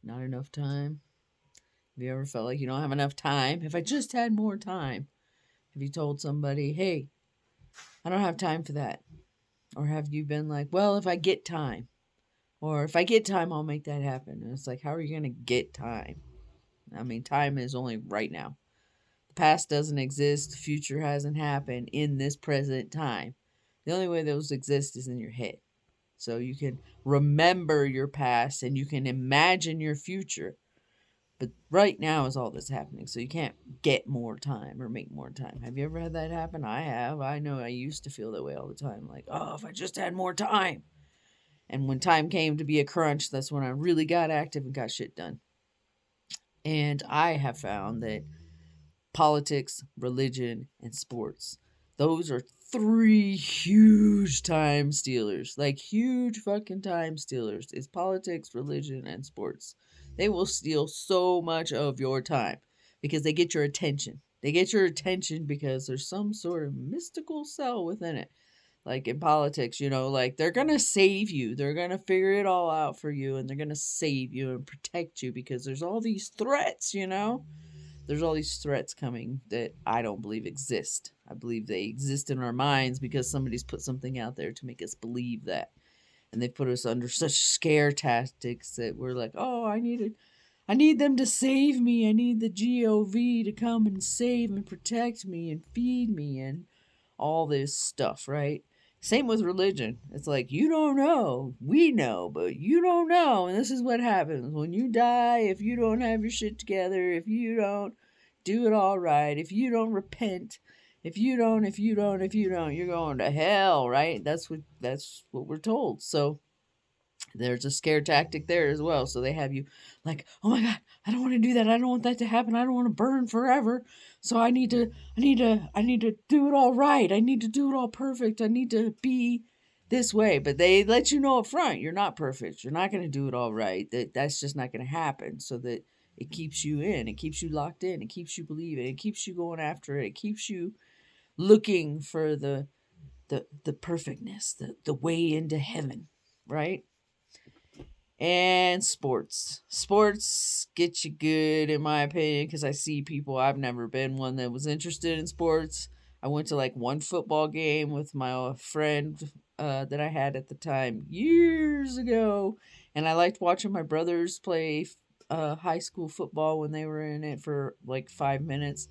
Not enough time? Have you ever felt like you don't have enough time? If I just had more time, have you told somebody, hey, I don't have time for that? Or have you been like, well, if I get time, or if I get time, I'll make that happen? And it's like, how are you going to get time? I mean, time is only right now. The past doesn't exist, the future hasn't happened in this present time. The only way those exist is in your head. So you can remember your past and you can imagine your future. But right now is all that's happening. So you can't get more time or make more time. Have you ever had that happen? I have. I know I used to feel that way all the time. Like, oh, if I just had more time. And when time came to be a crunch, that's when I really got active and got shit done. And I have found that politics, religion, and sports, those are three huge time stealers. Like huge fucking time stealers. It's politics, religion, and sports. They will steal so much of your time because they get your attention. They get your attention because there's some sort of mystical cell within it. Like in politics, like they're going to save you. They're going to figure it all out for you and they're going to save you and protect you because there's all these threats. There's all these threats coming that I don't believe exist. I believe they exist in our minds because somebody's put something out there to make us believe that. And they put us under such scare tactics that we're like, oh, I need them to save me. I need the GOV to come and save and protect me and feed me and all this stuff, right? Same with religion. It's like, you don't know. We know, but you don't know. And this is what happens when you die. If you don't have your shit together, if you don't do it all right, if you don't repent, if you don't, you're going to hell, right? That's what we're told. So there's a scare tactic there as well. So they have you like, oh my God, I don't want to do that. I don't want that to happen. I don't want to burn forever. So I need to do it all right. I need to do it all perfect. I need to be this way. But they let you know up front, you're not perfect. You're not going to do it all right. That's just not going to happen. So that it keeps you in, it keeps you locked in, it keeps you believing, it keeps you going after it, it keeps you looking for the perfectness, the way into heaven, right? And sports. Sports get you good, in my opinion, because I see people. I've never been one that was interested in sports. I went to like one football game with my friend that I had at the time years ago, and I liked watching my brothers play high school football when they were in it for like 5 minutes.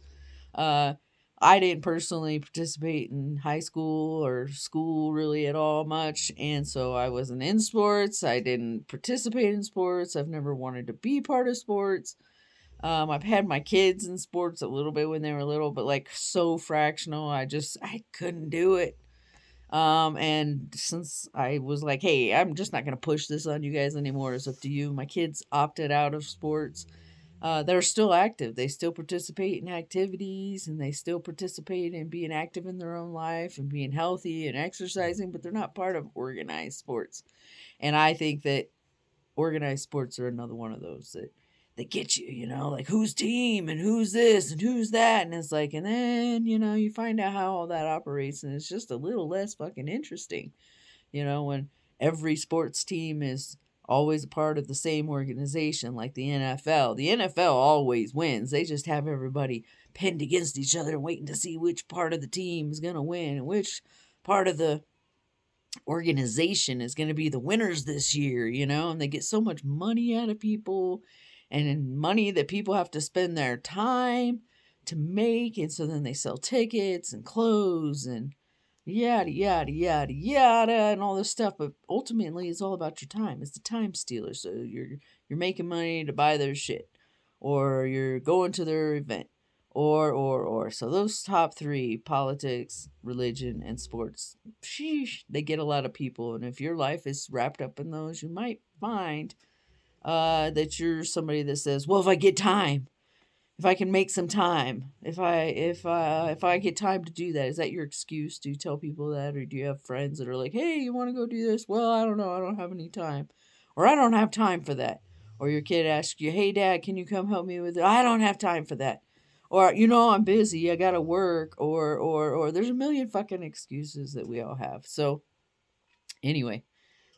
Uh, I didn't personally participate in high school or school really at all much, and so I wasn't in sports. I didn't participate in sports. I've never wanted to be part of sports. I've had my kids in sports a little bit when they were little, but like so fractional. I couldn't do it. And since I was like, hey, I'm just not gonna push this on you guys anymore. It's up to you. My kids opted out of sports. They're still active. They still participate in activities and they still participate in being active in their own life and being healthy and exercising, but they're not part of organized sports. And I think that organized sports are another one of those that get you, like whose team and who's this and who's that. And it's like, and then, you find out how all that operates and it's just a little less fucking interesting, when every sports team is always a part of the same organization like the NFL. The NFL always wins. They just have everybody pinned against each other waiting to see which part of the team is going to win and which part of the organization is going to be the winners this year, and they get so much money out of people and money that people have to spend their time to make. And so then they sell tickets and clothes and yada yada yada yada and all this stuff, but ultimately it's all about your time. It's the time stealer. So you're making money to buy their shit, or you're going to their event, or so those top three: politics, religion, and sports. Sheesh, they get a lot of people, and if your life is wrapped up in those, you might find that you're somebody that says, well, if I get time, if I can make some time, if I get time to do that. Is that your excuse? Do you tell people that, or do you have friends that are like, hey, you want to go do this? Well, I don't know, I don't have any time, or I don't have time for that. Or your kid asks you, hey, Dad, can you come help me with it? I don't have time for that. Or I'm busy, I gotta work. Or there's a million fucking excuses that we all have. So anyway,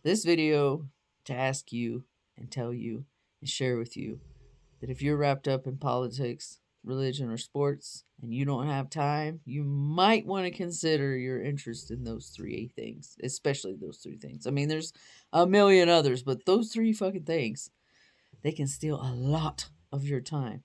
this video to ask you and tell you and share with you that if you're wrapped up in politics, religion, or sports, and you don't have time, you might want to consider your interest in those three things, especially those three things. I mean, there's a million others, but those three fucking things, they can steal a lot of your time,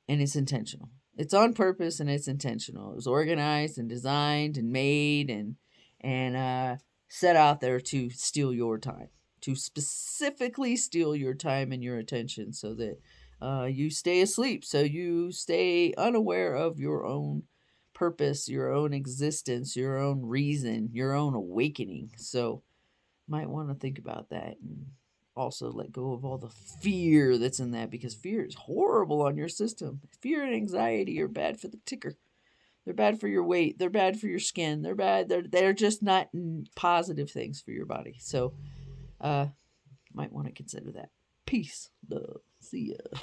and it's intentional. It's on purpose and it's intentional. It was organized and designed and made and set out there to steal your time, to specifically steal your time and your attention, so that you stay asleep, so you stay unaware of your own purpose, your own existence, your own reason, your own awakening. So, might want to think about that and also let go of all the fear that's in that, because fear is horrible on your system. Fear and anxiety are bad for the ticker. They're bad for your weight. They're bad for your skin. They're bad. They're just not positive things for your body. So, might want to consider that. Peace, love. See ya.